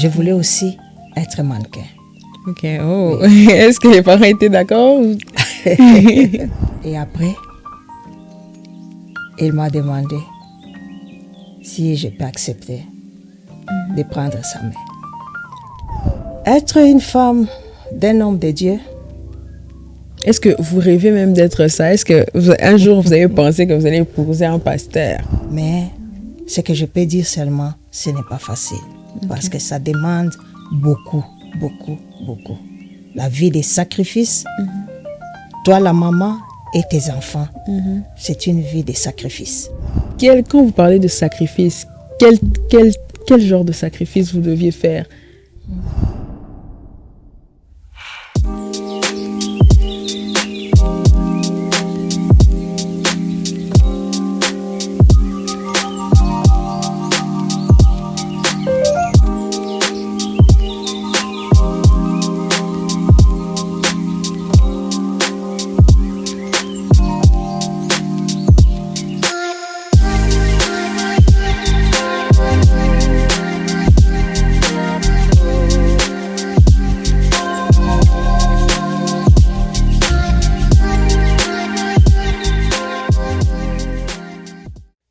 je voulais aussi être mannequin. Ok, oh. Oui. Est-ce que les parents étaient d'accord? Et après, il m'a demandé si je peux accepter de prendre sa main. Être une femme d'un homme de Dieu. Est-ce que vous rêvez même d'être ça? Est-ce que un jour vous avez pensé que vous allez épouser un pasteur? Mais ce que je peux dire seulement, ce n'est pas facile. Parce que ça demande beaucoup, beaucoup, beaucoup. La vie des sacrifices. Toi, la maman et tes enfants, c'est une vie de sacrifices. Quand vous parlez de sacrifice, quel genre de sacrifice vous deviez faire?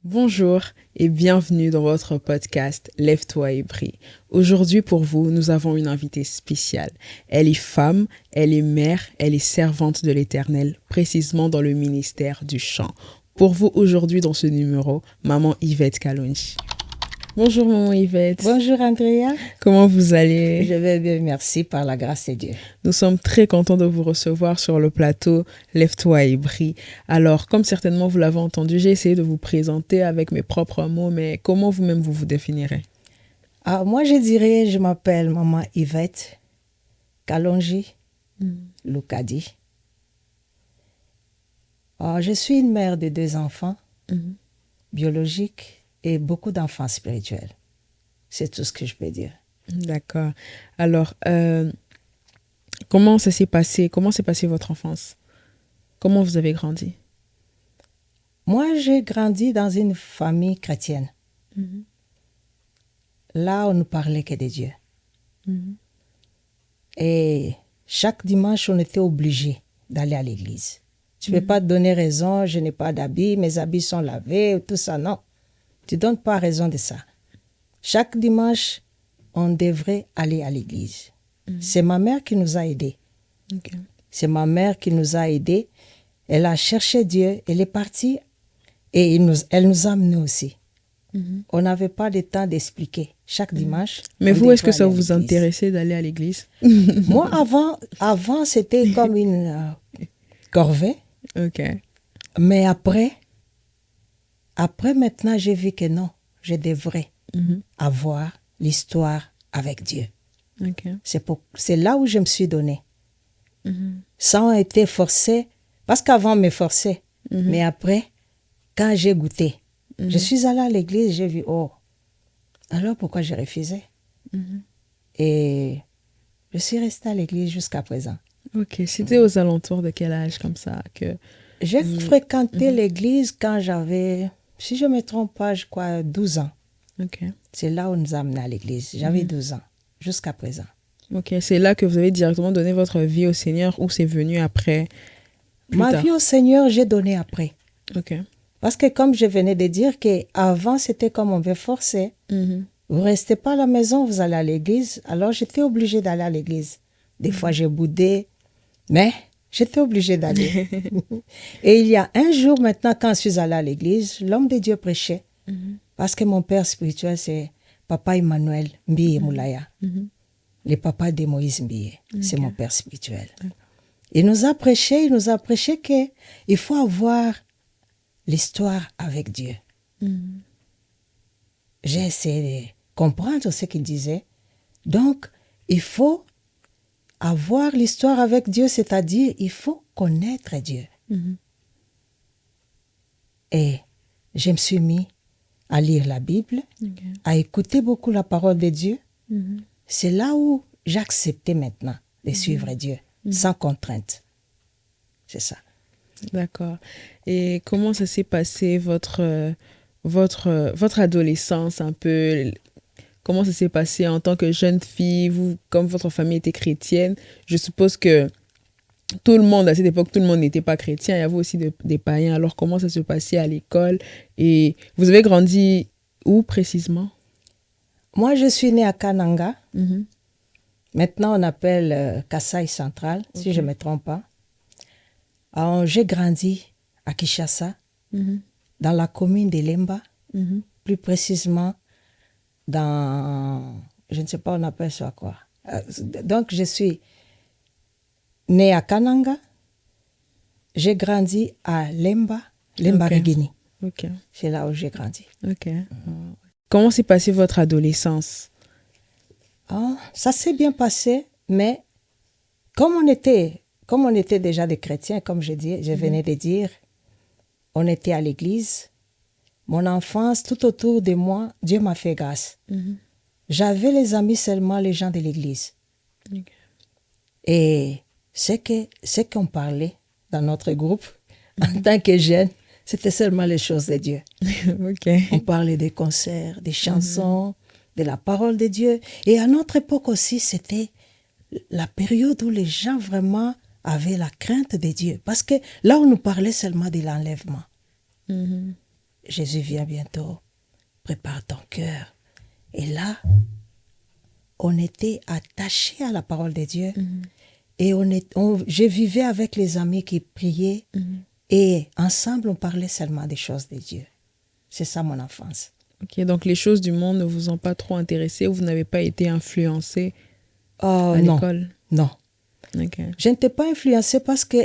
Bonjour et bienvenue dans votre podcast Lève-toi et brille. Aujourd'hui pour vous, nous avons une invitée spéciale. Elle est femme, elle est mère, elle est servante de l'Éternel, précisément dans le ministère du chant. Pour vous aujourd'hui dans ce numéro, maman Yvette Kalonji. Bonjour maman Yvette. Bonjour Andrea. Comment vous allez? Je vais bien, merci par la grâce de Dieu. Nous sommes très contents de vous recevoir sur le plateau Lève-toi et brille. Alors, comme certainement vous l'avez entendu, j'ai essayé de vous présenter avec mes propres mots, mais comment vous-même vous définirez? Moi, je dirais, je m'appelle maman Yvette Kalonji Lukadi. Je suis une mère de 2 enfants biologiques et beaucoup d'enfants spirituels. C'est tout ce que je peux dire. D'accord. Alors, comment s'est passée votre enfance? Comment vous avez grandi? Moi, j'ai grandi dans une famille chrétienne. Là, on ne parlait que de Dieu. Et chaque dimanche, on était obligés d'aller à l'église. Tu ne peux pas te donner raison, je n'ai pas d'habits, mes habits sont lavés, tout ça, non. Tu ne donnes pas raison de ça. Chaque dimanche, on devrait aller à l'église. C'est ma mère qui nous a aidés. Okay. C'est ma mère qui nous a aidés. Elle a cherché Dieu, elle est partie et elle nous a amenés aussi. On n'avait pas de temps d'expliquer. Chaque dimanche. Mais vous, est-ce que ça vous intéressait d'aller à l'église? Moi, avant, c'était comme une corvée. Ok. Mais après, maintenant, j'ai vu que non, je devrais avoir l'histoire avec Dieu. Okay. C'est là où je me suis donnée. Sans être forcée, parce qu'avant, on me forçait. Mais après, quand j'ai goûté, je suis allée à l'église, j'ai vu, oh, alors pourquoi j'ai refusé? Et je suis restée à l'église jusqu'à présent. Ok, c'était aux alentours de quel âge comme ça que... J'ai fréquenté l'église quand j'avais, si je ne me trompe pas, je crois 12 ans. Ok. C'est là où on nous a amenés à l'église. J'avais 12 ans, jusqu'à présent. Ok, c'est là que vous avez directement donné votre vie au Seigneur ou c'est venu après? Ma vie au Seigneur, j'ai donné après. Ok. Parce que comme je venais de dire qu'avant, c'était comme on veut forcer. Vous ne restez pas à la maison, vous allez à l'église. Alors, j'étais obligée d'aller à l'église. Des fois, j'ai boudé, mais j'étais obligée d'aller. Et il y a un jour maintenant, quand je suis allée à l'église, l'homme de Dieu prêchait. Parce que mon père spirituel, c'est Papa Emmanuel Mbiye Moulaya. Le papa de Moïse Mbiye. C'est mon père spirituel. Il nous a prêché qu'il faut avoir l'histoire avec Dieu. J'ai essayé de comprendre ce qu'il disait. Donc, il faut avoir l'histoire avec Dieu, c'est-à-dire il faut connaître Dieu. Et je me suis mis à lire la Bible, à écouter beaucoup la parole de Dieu. C'est là où j'acceptais maintenant de suivre Dieu, sans contrainte. C'est ça. D'accord. Et comment ça s'est passé votre adolescence un peu? comment ça s'est passé en tant que jeune fille, vous, comme votre famille était chrétienne. Je suppose que tout le monde, à cette époque, tout le monde n'était pas chrétien. Il y avait aussi des païens. Alors, comment ça se passait à l'école? Et vous avez grandi où précisément? Moi, je suis née à Kananga. Maintenant, on appelle Kasaï Central, si je ne me trompe pas. Alors, j'ai grandi à Kinshasa, dans la commune de Lemba, plus précisément dans, je ne sais pas, on appelle ça quoi. Donc, je suis née à Kananga, j'ai grandi à Lemba, Lemba-Regini. C'est là où j'ai grandi. Comment s'est passée votre adolescence? Ça s'est bien passé, mais comme on était déjà des chrétiens, comme je venais de dire, on était à l'église. Mon enfance, tout autour de moi, Dieu m'a fait grâce. J'avais les amis seulement les gens de l'église. Et ce qu'on parlait dans notre groupe, en tant que jeunes, c'était seulement les choses de Dieu. On parlait des concerts, des chansons, de la parole de Dieu. Et à notre époque aussi, c'était la période où les gens vraiment avaient la crainte de Dieu. Parce que là, on nous parlait seulement de l'enlèvement. Jésus vient bientôt, prépare ton cœur. Et là, on était attachés à la parole de Dieu. Et je vivais avec les amis qui priaient. Et ensemble, on parlait seulement des choses de Dieu. C'est ça mon enfance. Donc les choses du monde ne vous ont pas trop intéressé ou vous n'avez pas été influencé à non, l'école? Non. Je n'étais pas influencée parce que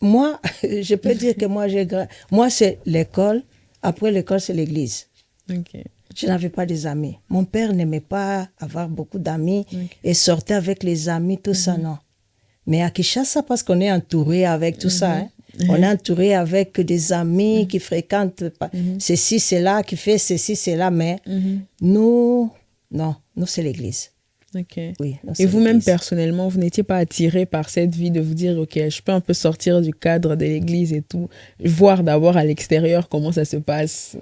moi, je peux dire que moi, c'est l'école. Après l'école, c'est l'église. Je n'avais pas des amis. Mon père n'aimait pas avoir beaucoup d'amis et sortait avec les amis, tout ça, non. Mais à Kinshasa, parce qu'on est entouré avec tout ça, hein, on est entouré avec des amis qui fréquentent ceci, cela, qui fait ceci, cela, mais nous, non, nous, c'est l'église. Oui, et vous-même, personnellement, vous n'étiez pas attiré par cette vie de vous dire, OK, je peux un peu sortir du cadre de l'église et tout, voir d'abord à l'extérieur comment ça se passe?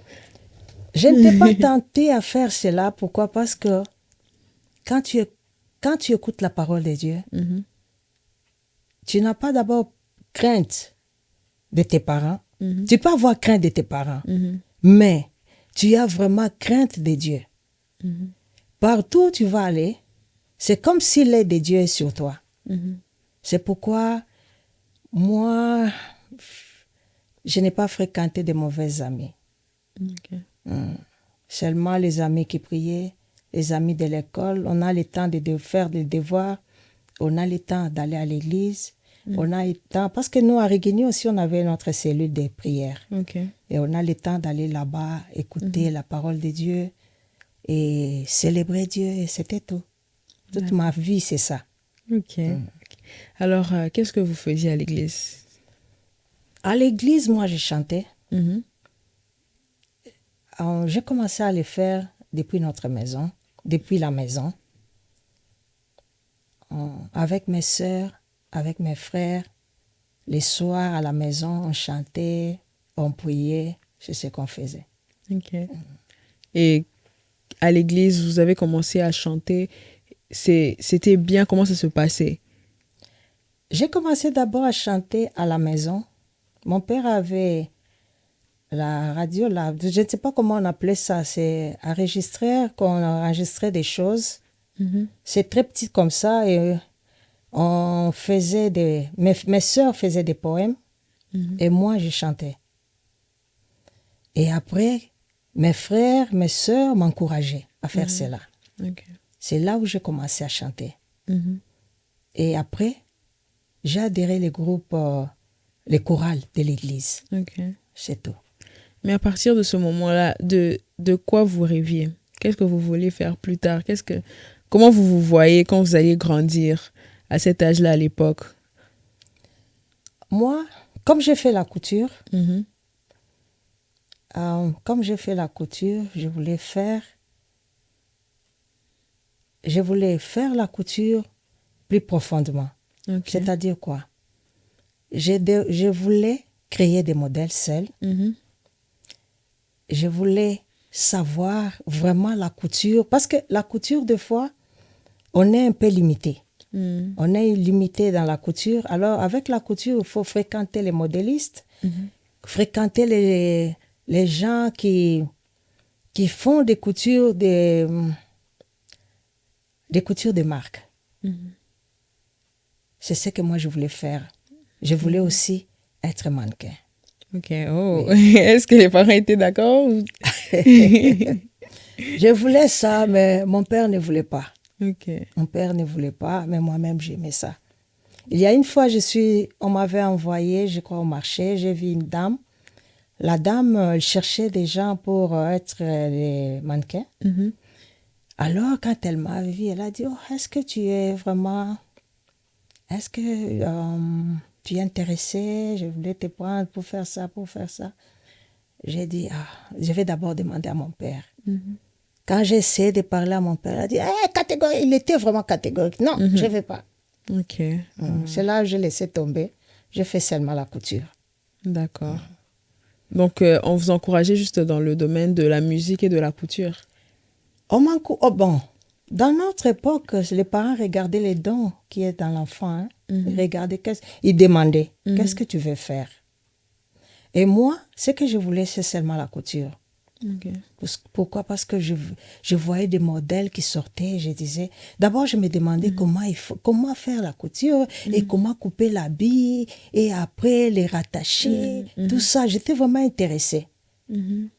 Je n'étais pas tentée à faire cela. Pourquoi? Parce que quand tu écoutes la parole de Dieu, tu n'as pas d'abord crainte de tes parents. Tu peux avoir crainte de tes parents, mais tu as vraiment crainte de Dieu. Partout où tu vas aller, c'est comme si l'aide de Dieu est sur toi. C'est pourquoi moi, je n'ai pas fréquenté de mauvais amis. Seulement les amis qui priaient, les amis de l'école. On a le temps de faire des devoirs, on a le temps d'aller à l'église, on a le temps, parce que nous à Regini aussi on avait notre cellule de prière. Et on a le temps d'aller là-bas, écouter la parole de Dieu et célébrer Dieu, et c'était tout. Toute ma vie, c'est ça. Alors, qu'est-ce que vous faisiez à l'église? À l'église, moi, je chantais. J'ai commencé à le faire depuis notre maison, depuis la maison. Avec mes sœurs, avec mes frères, les soirs à la maison, on chantait, on priait, c'est ce qu'on faisait. Et à l'église, vous avez commencé à chanter. C'était bien, comment ça se passait? J'ai commencé d'abord à chanter à la maison. Mon père avait la radio, je ne sais pas comment on appelait ça, c'est enregistrer, qu'on enregistrait des choses. C'est très petit comme ça et on faisait mes sœurs faisaient des poèmes et moi je chantais. Et après, mes frères, mes sœurs m'encourageaient à faire cela. C'est là où j'ai commencé à chanter. Et après, j'ai adhéré les groupes, les chorales de l'église. C'est tout. Mais à partir de ce moment-là, de quoi vous rêviez? Qu'est-ce que vous vouliez faire plus tard? Comment vous vous voyez quand vous alliez grandir à cet âge-là, à l'époque? Moi, comme j'ai fait la couture, je voulais faire la couture plus profondément. C'est-à-dire quoi? Je voulais créer des modèles seuls. Je voulais savoir vraiment la couture. Parce que la couture, des fois, on est un peu limité. On est limité dans la couture. Alors, avec la couture, il faut fréquenter les modélistes, fréquenter les gens qui font des coutures, des coutures de marque. C'est ce que moi, je voulais faire. Je voulais aussi être mannequin. Ok, oh. Oui. Est-ce que les parents étaient d'accord ou... Je voulais ça, mais mon père ne voulait pas. Ok. Mon père ne voulait pas, mais moi-même, j'aimais ça. Il y a une fois, on m'avait envoyé, je crois, au marché, j'ai vu une dame. La dame, elle cherchait des gens pour être des mannequins. Alors, quand elle m'a vu, elle a dit, oh, est-ce que tu es vraiment... Est-ce que tu es intéressé? Je voulais te prendre pour faire ça, pour faire ça. J'ai dit, je vais d'abord demander à mon père. Quand j'ai essayé de parler à mon père, il a dit, catégorique. Il était vraiment catégorique. Non, je ne vais pas. Ok. C'est là que j'ai laissé tomber. J'ai fait seulement la couture. D'accord. Donc, on vous encourageait juste dans le domaine de la musique et de la couture. Bon, dans notre époque, les parents regardaient les dons qui est dans l'enfant. Hein. Ils demandaient, qu'est-ce que tu veux faire? Et moi, ce que je voulais, c'est seulement la couture. Okay. Pourquoi? Parce que je voyais des modèles qui sortaient. Je disais, d'abord, je me demandais comment faire la couture et comment couper l'habit et après les rattacher, tout ça. J'étais vraiment intéressée.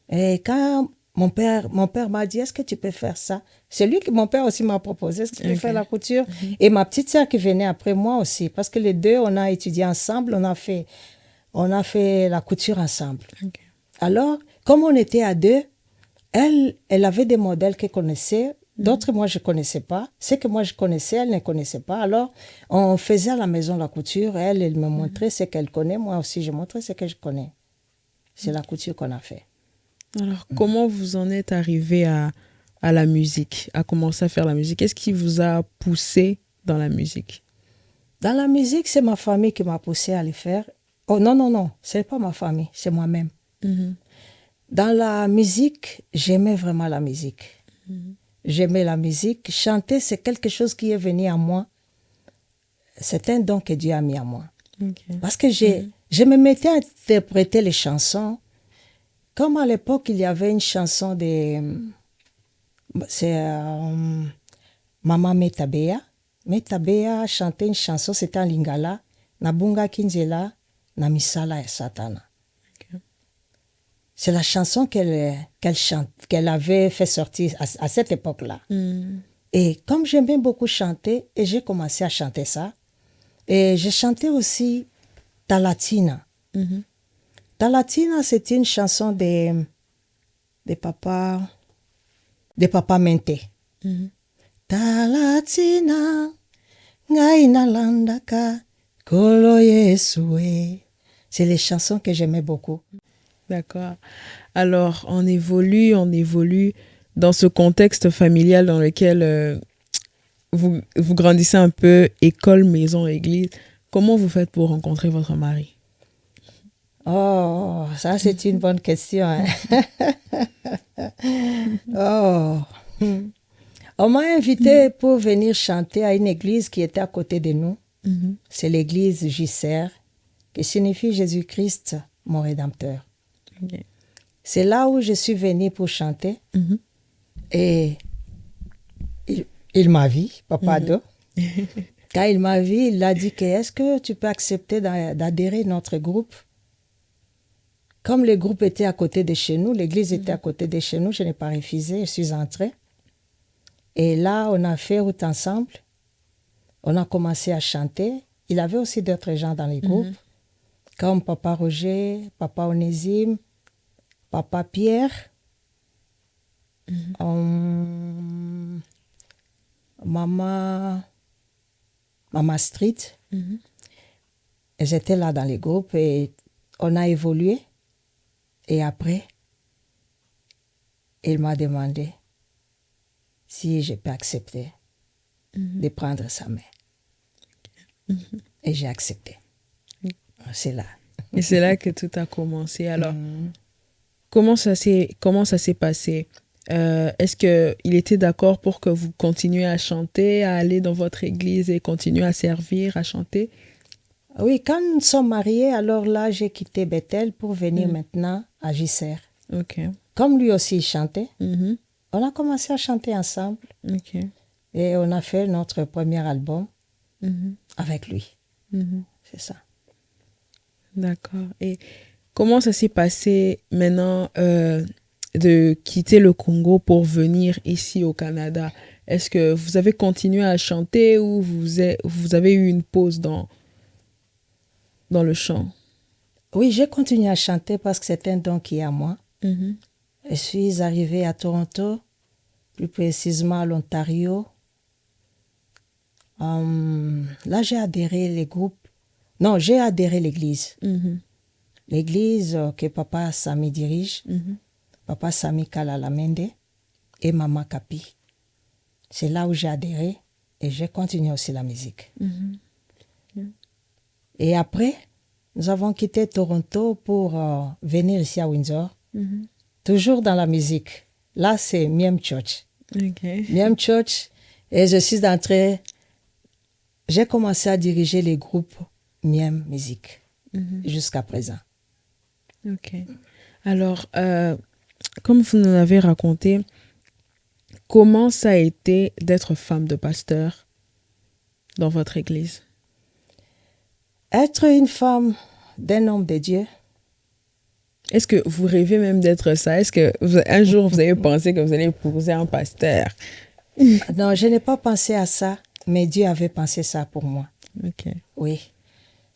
Et quand mon père m'a dit, est-ce que tu peux faire ça? C'est lui que mon père aussi m'a proposé, est-ce que tu peux faire la couture? Et ma petite sœur qui venait après moi aussi, parce que les deux, on a étudié ensemble, on a fait la couture ensemble. Okay. Alors, comme on était à deux, elle avait des modèles qu'elle connaissait, d'autres moi je ne connaissais pas. Ce que moi je connaissais, elle ne connaissait pas. Alors, on faisait à la maison la couture. Elle me montrait ce qu'elle connaît. Moi aussi, je montrais ce que je connais. C'est la couture qu'on a fait. Alors, comment vous en êtes arrivé à la musique, à commencer à faire la musique? Qu'est-ce qui vous a poussé dans la musique? Dans la musique, c'est ma famille qui m'a poussé à le faire. Oh non, ce n'est pas ma famille, c'est moi-même. Dans la musique, j'aimais vraiment la musique. J'aimais la musique. Chanter, c'est quelque chose qui est venu à moi. C'est un don que Dieu a mis à moi. Okay. Parce que je me mettais à interpréter les chansons. Comme à l'époque, il y avait une chanson de... C'est Maman Metabea. Metabea chantait une chanson, c'était en lingala. Nabunga Kinjela, Namisala et Satana. C'est la chanson qu'elle avait fait sortir à cette époque-là. Et comme j'aimais beaucoup chanter, et j'ai commencé à chanter ça. Et j'ai chanté aussi Talatina. Talatina, c'est une chanson de Papa Mente. Talatina, ngaina landaka, kolo yesue. C'est les chansons que j'aimais beaucoup. D'accord. Alors, on évolue dans ce contexte familial dans lequel vous grandissez un peu, école, maison, église. Comment vous faites pour rencontrer votre mari? Oh, ça c'est une bonne question. Hein? Oh. On m'a invité pour venir chanter à une église qui était à côté de nous. C'est l'église JCR, qui signifie Jésus-Christ, mon Rédempteur. Okay. C'est là où je suis venue pour chanter. Et il m'a vu, Papa Ado. Quand il m'a vu, il a dit que est-ce que tu peux accepter d'adhérer à notre groupe? Comme le groupe était à côté de chez nous, l'église était à côté de chez nous, je n'ai pas refusé, je suis entrée. Et là, on a fait route ensemble. On a commencé à chanter. Il y avait aussi d'autres gens dans les groupes, comme Papa Roger, Papa Onésime, Papa Pierre, Maman Street. Elles étaient là dans les groupes et on a évolué. Et après, il m'a demandé si je peux accepter de prendre sa main. Et j'ai accepté. C'est là. Et c'est là que tout a commencé. Alors, comment ça s'est passé? Est-ce qu'il était d'accord pour que vous continuiez à chanter, à aller dans votre église et continuer à servir, à chanter? Oui, quand nous sommes mariés, alors là, j'ai quitté Bethel pour venir maintenant à Gisser. Ok. Comme lui aussi il chantait, Mhm. on a commencé à chanter ensemble Ok. et on a fait notre premier album Mhm. avec lui. Mhm. C'est ça. D'accord. Et comment ça s'est passé maintenant de quitter le Congo pour venir ici au Canada? Est-ce que vous avez continué à chanter ou vous avez eu une pause dans le chant? Oui, j'ai continué à chanter parce que c'est un don qui est à moi. Mhm. Je suis arrivée à Toronto, plus précisément à l'Ontario. Là, j'ai adhéré les groupes. Non, j'ai adhéré l'église. Mhm. L'église que Papa Sami dirige, Mhm. Papa Sami Kalalamende et Mama Kapi. C'est là où j'ai adhéré et j'ai continué aussi la musique. Mhm. Et après, nous avons quitté Toronto pour venir ici à Windsor, Mhm. toujours dans la musique. Là, c'est Miem Church. Ok. Miem Church, et je suis entrée, j'ai commencé à diriger les groupes Miem Musique Mhm. jusqu'à présent. Ok. Alors, comme vous nous avez raconté, comment ça a été d'être femme de pasteur dans votre église? Être une femme d'un homme de Dieu, Est-ce que vous rêvez même d'être ça? Est-ce que un jour vous avez pensé que vous allez épouser un pasteur? non, je n'ai pas pensé à ça, mais Dieu avait pensé ça pour moi. Ok. Oui,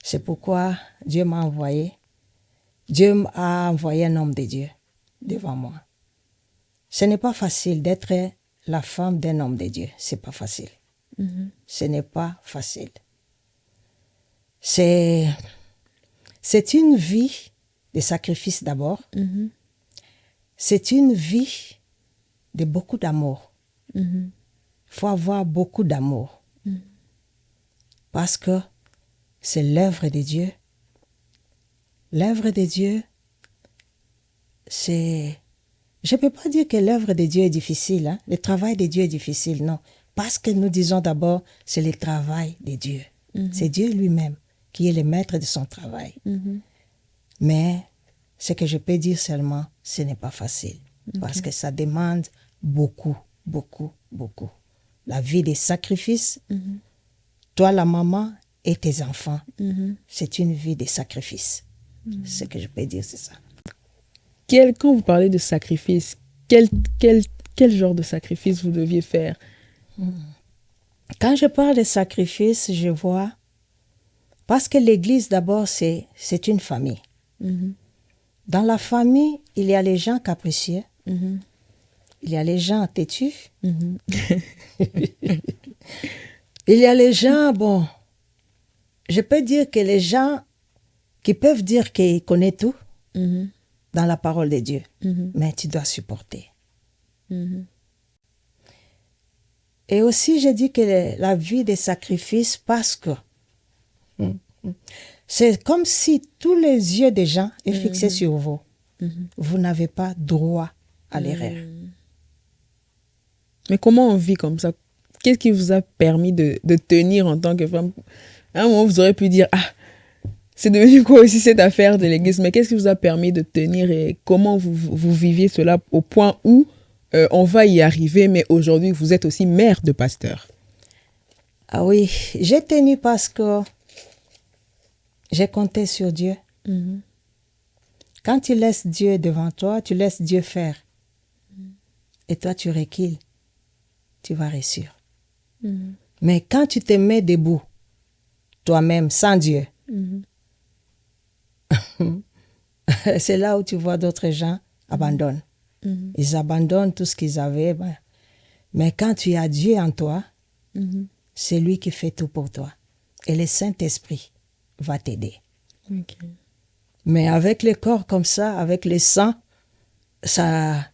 c'est pourquoi Dieu m'a envoyé. Dieu a envoyé un homme de Dieu devant moi. Ce n'est pas facile d'être la femme d'un homme de Dieu. C'est pas facile. Ce n'est pas facile. C'est une vie de sacrifice d'abord. C'est une vie de beaucoup d'amour. Il faut avoir beaucoup d'amour. Parce que c'est l'œuvre de Dieu. L'œuvre de Dieu, c'est... Je ne peux pas dire que l'œuvre de Dieu est difficile. Hein? Le travail de Dieu est difficile, non. Parce que nous disons d'abord, c'est le travail de Dieu. C'est Dieu lui-même qui est le maître de son travail. Mais ce que je peux dire seulement, ce n'est pas facile. Parce que ça demande beaucoup, beaucoup, beaucoup. La vie des sacrifices, toi la maman et tes enfants, c'est une vie de sacrifices. Ce que je peux dire, c'est ça. Quand vous parlez de sacrifice, quel genre de sacrifice vous deviez faire? Quand je parle de sacrifices, je vois... Parce que l'Église, d'abord, c'est une famille. Dans la famille, il y a les gens capricieux, il y a les gens têtus, il y a les gens, bon, je peux dire que les gens qui peuvent dire qu'ils connaissent tout dans la parole de Dieu, mais tu dois supporter. Et aussi, je dis que la vie des sacrifices, parce que c'est comme si tous les yeux des gens sont fixés sur vous. Vous n'avez pas droit à l'erreur. Mais comment on vit comme ça? Qu'est-ce qui vous a permis de tenir en tant que femme? À un moment, vous aurez pu dire, ah, c'est devenu quoi aussi cette affaire de l'église? Mais qu'est-ce qui vous a permis de tenir et comment vous viviez cela au point où on va y arriver, mais aujourd'hui, vous êtes aussi mère de pasteur? Ah oui, j'ai tenu parce que j'ai compté sur Dieu. Quand tu laisses Dieu devant toi, tu laisses Dieu faire. Et toi, tu recules. Tu vas réussir. Mais quand tu te mets debout, toi-même, sans Dieu, c'est là où tu vois d'autres gens abandonnent. Ils abandonnent tout ce qu'ils avaient. Ben. Mais quand tu as Dieu en toi, c'est lui qui fait tout pour toi. Et le Saint-Esprit va t'aider. Okay. Mais avec le corps comme ça, avec le sang, ça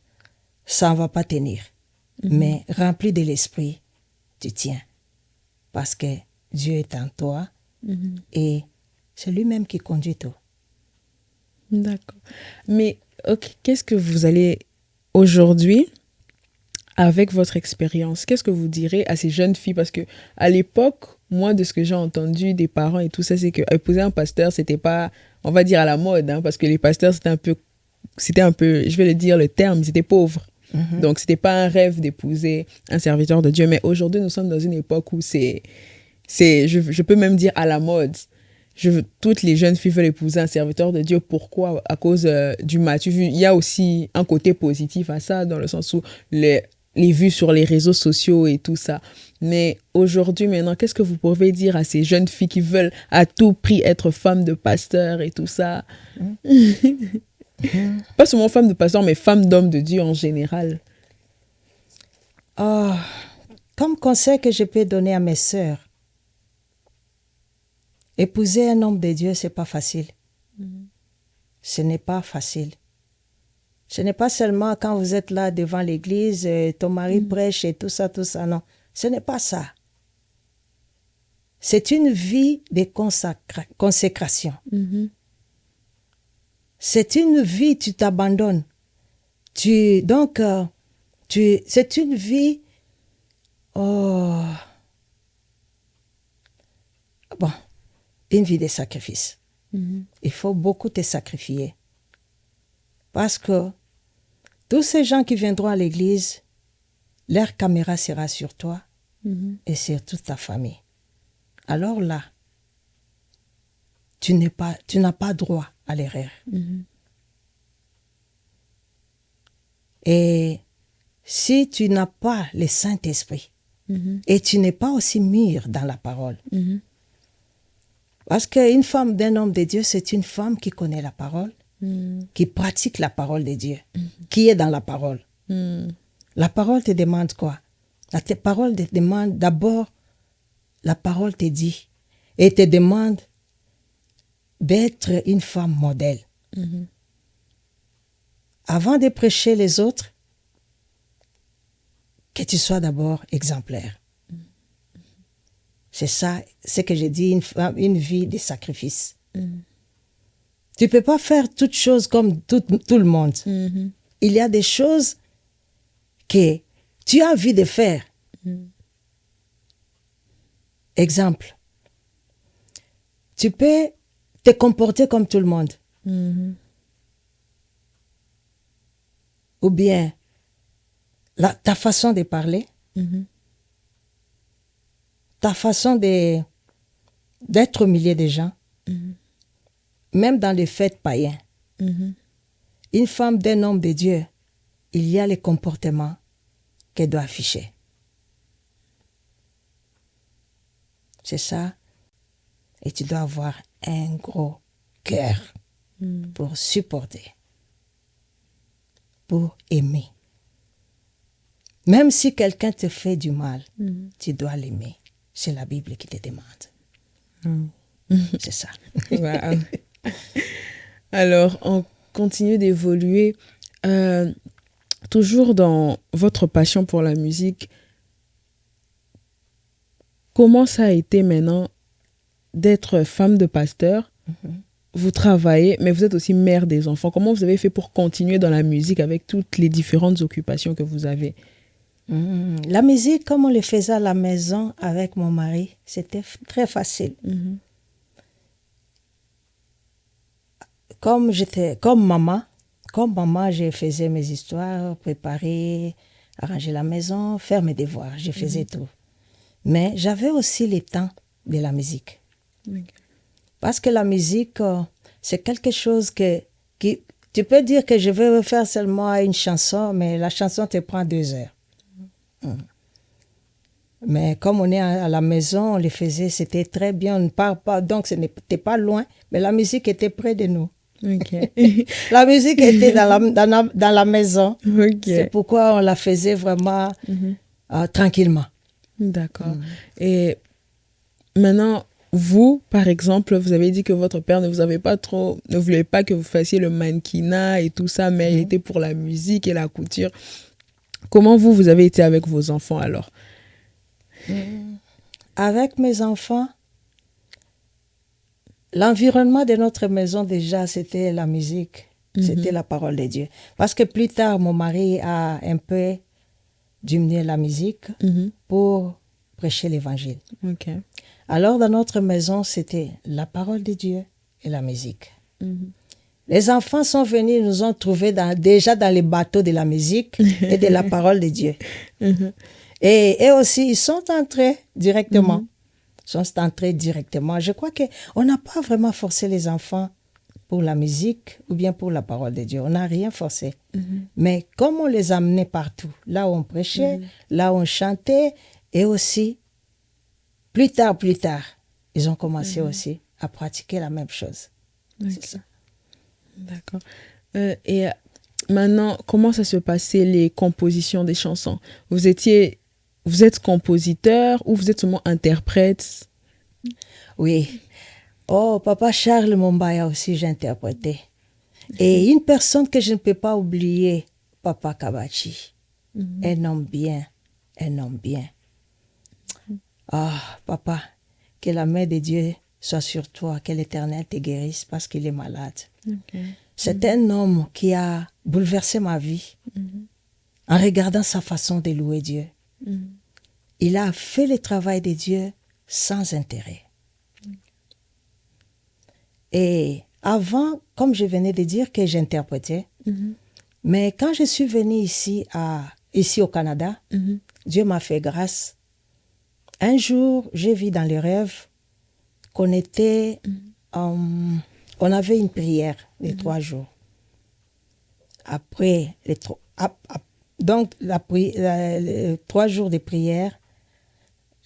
ne va pas tenir. Mais rempli de l'Esprit, tu tiens. Parce que Dieu est en toi et c'est lui-même qui conduit tout. D'accord. Mais ok, qu'est-ce que vous allez aujourd'hui, avec votre expérience, qu'est-ce que vous direz à ces jeunes filles? Parce que à l'époque, moi, de ce que j'ai entendu des parents et tout ça, c'est que épouser un pasteur, c'était pas, on va dire, à la mode, hein, parce que les pasteurs, c'était un peu, je vais le dire le terme, ils étaient pauvres. Donc, c'était pas un rêve d'épouser un serviteur de Dieu. Mais aujourd'hui, nous sommes dans une époque où je peux même dire à la mode. Toutes les jeunes filles veulent épouser un serviteur de Dieu. Pourquoi? À cause du match. Il y a aussi un côté positif à ça, dans le sens où les vues sur les réseaux sociaux et tout ça. Mais aujourd'hui, maintenant, qu'est-ce que vous pouvez dire à ces jeunes filles qui veulent à tout prix être femmes de pasteur et tout ça? Pas seulement femmes de pasteur, mais femmes d'hommes de Dieu en général. Oh, comme conseil que je peux donner à mes sœurs, épouser un homme de Dieu, c'est pas facile. Ce n'est pas facile. Ce n'est pas seulement quand vous êtes là devant l'église, ton mari prêche et tout ça, non. Ce n'est pas ça. C'est une vie de consécration. C'est une vie, tu t'abandonnes. Donc, c'est une vie... Oh, bon, une vie de sacrifice. Il faut beaucoup te sacrifier. Parce que tous ces gens qui viendront à l'église, leur caméra sera sur toi et sur toute ta famille. Alors là, tu n'as pas droit à l'erreur. Et si tu n'as pas le Saint-Esprit et tu n'es pas aussi mûr dans la parole, parce qu'une femme d'un homme de Dieu, c'est une femme qui connaît la parole, qui pratique la parole de Dieu, qui est dans la parole. La parole te demande quoi? La parole te demande d'abord, la parole te dit et te demande d'être une femme modèle. Avant de prêcher les autres, que tu sois d'abord exemplaire. C'est ça, ce que je dis, une vie de sacrifice. Tu ne peux pas faire toutes choses comme tout le monde. Il y a des choses que tu as envie de faire. Exemple, tu peux te comporter comme tout le monde. Ou bien, ta façon de parler, ta façon d'être au milieu des gens, même dans les fêtes païens. Une femme d'un homme de Dieu, il y a les comportements qu'elle doit afficher. C'est ça. Et tu dois avoir un gros cœur pour supporter, pour aimer. Même si quelqu'un te fait du mal, tu dois l'aimer. C'est la Bible qui te demande. C'est ça. Wow. Alors, on continue d'évoluer. Toujours dans votre passion pour la musique, comment ça a été maintenant d'être femme de pasteur? Vous travaillez, mais vous êtes aussi mère des enfants. Comment vous avez fait pour continuer dans la musique avec toutes les différentes occupations que vous avez? La musique, comme on le faisait à la maison avec mon mari, c'était très facile. Comme maman, je faisais mes histoires, préparer, arranger la maison, faire mes devoirs, je faisais tout. Mais j'avais aussi le temps de la musique. Parce que la musique, c'est quelque chose qui... Tu peux dire que je vais faire seulement une chanson, mais la chanson te prend 2 heures. Mais comme on est à la maison, on les faisait, c'était très bien, on ne part pas, donc ce n'était pas loin, mais la musique était près de nous. La musique était dans la maison. C'est pourquoi on la faisait vraiment tranquillement. D'accord. Et maintenant, vous, par exemple, vous avez dit que votre père ne voulait pas que vous fassiez le mannequinat et tout ça, mais il était pour la musique et la couture. Comment vous avez été avec vos enfants alors? Avec mes enfants, l'environnement de notre maison déjà, c'était la musique. C'était la parole de Dieu. Parce que plus tard, mon mari a un peu diminué la musique pour prêcher l'évangile. Ok. Alors, dans notre maison, c'était la parole de Dieu et la musique. Les enfants sont venus, nous ont trouvés déjà dans les bateaux de la musique et de la parole de Dieu. Et aussi, ils sont entrés directement. Je crois qu'on n'a pas vraiment forcé les enfants pour la musique ou bien pour la parole de Dieu. On n'a rien forcé. Mais comme on les amenait partout, là où on prêchait, là où on chantait, et aussi, plus tard, ils ont commencé aussi à pratiquer la même chose. Okay. C'est ça. D'accord. Et maintenant, comment ça se passait les compositions des chansons? Vous êtes compositeur ou vous êtes seulement interprète? Oui. Oh, Papa Charles Mombaya aussi, j'ai interprété. Et une personne que je ne peux pas oublier, Papa Kabachi. Un homme bien. Ah, papa, que la main de Dieu soit sur toi, que l'Éternel te guérisse parce qu'il est malade. C'est un homme qui a bouleversé ma vie en regardant sa façon de louer Dieu. Il a fait le travail de Dieu sans intérêt. Et avant, comme je venais de dire que j'interprétais, mais quand je suis venue ici au Canada, Dieu m'a fait grâce. Un jour, j'ai vu dans les rêves qu'on était, on avait une prière les 3 jours. Après les 3 jours de prière,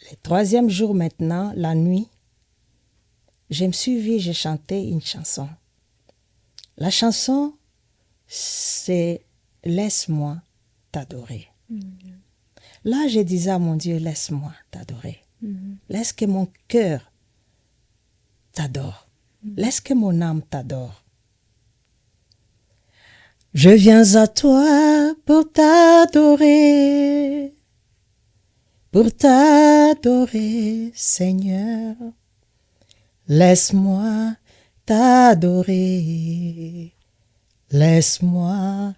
le 3e jour maintenant, la nuit, je me suis vue, j'ai chanté une chanson. La chanson, c'est « Laisse-moi t'adorer ». Là, je disais à mon Dieu, laisse-moi t'adorer. Laisse que mon cœur t'adore. Laisse que mon âme t'adore. Je viens à toi pour t'adorer, Seigneur. Laisse-moi t'adorer, laisse-moi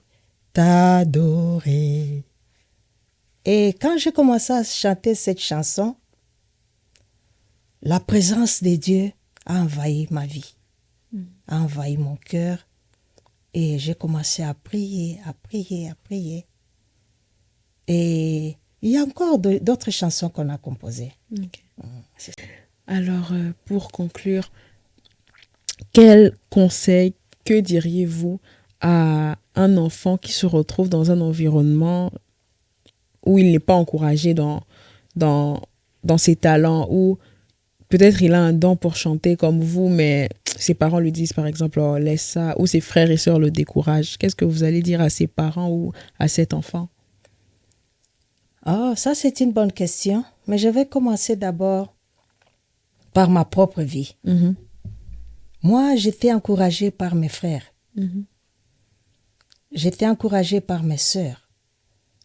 t'adorer. Et quand j'ai commencé à chanter cette chanson, la présence de Dieu a envahi ma vie, a envahi mon cœur. Et j'ai commencé à prier. Et il y a encore d'autres chansons qu'on a composées. Okay. Alors, pour conclure, quel conseil, que diriez-vous à un enfant qui se retrouve dans un environnement où il n'est pas encouragé dans ses talents, où peut-être il a un don pour chanter comme vous, mais ses parents lui disent par exemple oh, laisse ça, ou ses frères et sœurs le découragent. Qu'est-ce que vous allez dire à ses parents ou à cet enfant? Oh, ça c'est une bonne question, mais je vais commencer d'abord par ma propre vie. Moi, j'étais encouragée par mes frères. J'étais encouragée par mes sœurs.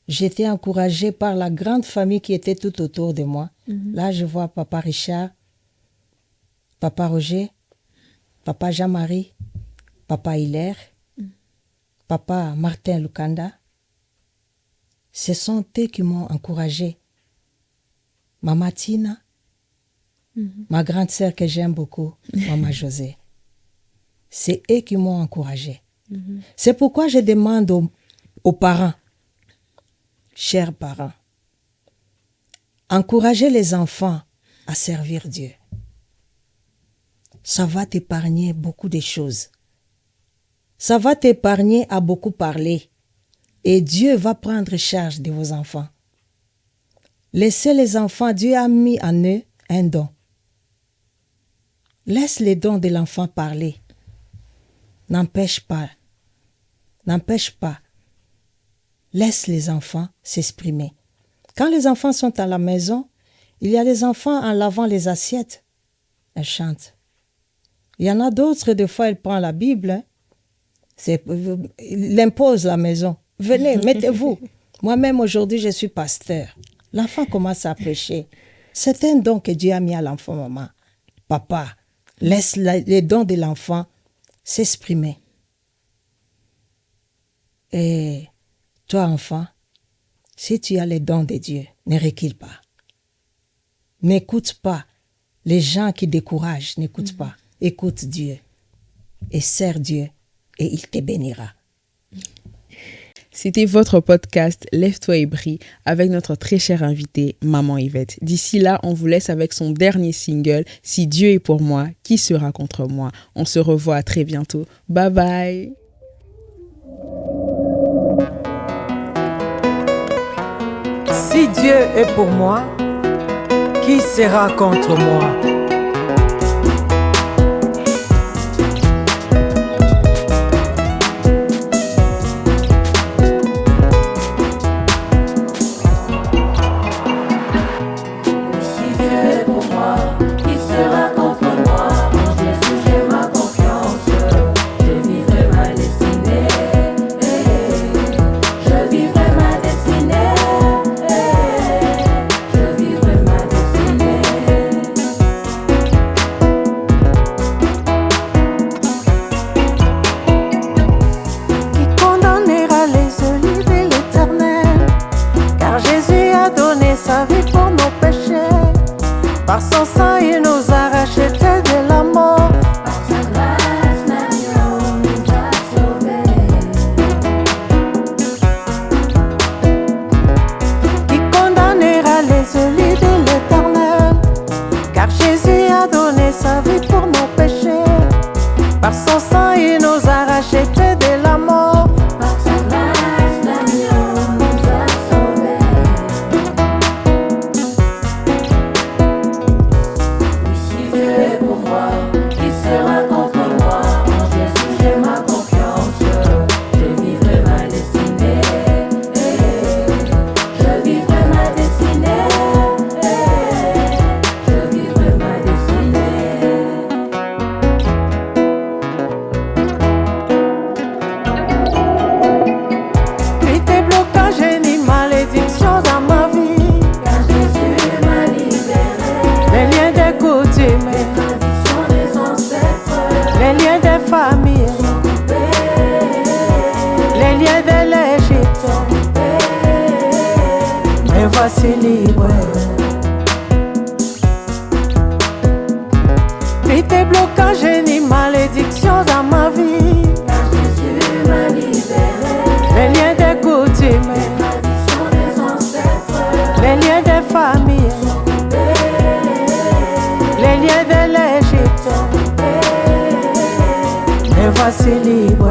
J'étais encouragée par la grande famille qui était tout autour de moi. Là, je vois Papa Richard, Papa Roger, Papa Jean-Marie, Papa Hilaire, Papa Martin Lukanda. Ce sont eux qui m'ont encouragée. Maman Tina, ma grande sœur que j'aime beaucoup, Maman José. C'est eux qui m'ont encouragée. C'est pourquoi je demande aux parents, chers parents, encouragez les enfants à servir Dieu. Ça va t'épargner beaucoup de choses. Ça va t'épargner à beaucoup parler. Et Dieu va prendre charge de vos enfants. Laissez les enfants, Dieu a mis en eux un don. Laisse les dons de l'enfant parler. N'empêche pas. Laisse les enfants s'exprimer. Quand les enfants sont à la maison, il y a les enfants en lavant les assiettes. Elles chantent. Il y en a d'autres, des fois, elles prennent la Bible. Il impose la maison. Venez, mettez-vous. Moi-même, aujourd'hui, je suis pasteur. L'enfant commence à prêcher. C'est un don que Dieu a mis à l'enfant, maman. Papa, laisse les dons de l'enfant s'exprimer. Et toi, enfant, si tu as les dons de Dieu, ne recule pas. N'écoute pas les gens qui découragent, n'écoute pas. Écoute Dieu et sers Dieu et il te bénira. C'était votre podcast Lève-toi et brille avec notre très chère invitée, Maman Yvette. D'ici là, on vous laisse avec son dernier single, Si Dieu est pour moi, qui sera contre moi? On se revoit très bientôt. Bye bye! Si Dieu est pour moi, qui sera contre moi? Par son sang, il nous a rachetés de la mort. Par sa grâce, l'agneau nous a sauvés. Qui condamnera les élus de l'Éternel? Car Jésus a donné sa vie pour nos péchés. Par son sang, il nous a rachetés de la mort. Par sa grâce, l'agneau nous a sauvés. Les liens des familles, les liens de l'Égypte, me voici libre. Puis tes blocages ni malédictions dans ma vie, car Jésus m'a libéré. Les liens des coutumes, les traditions des ancêtres, les liens des familles, les liens de l'Égypte, me voici libre.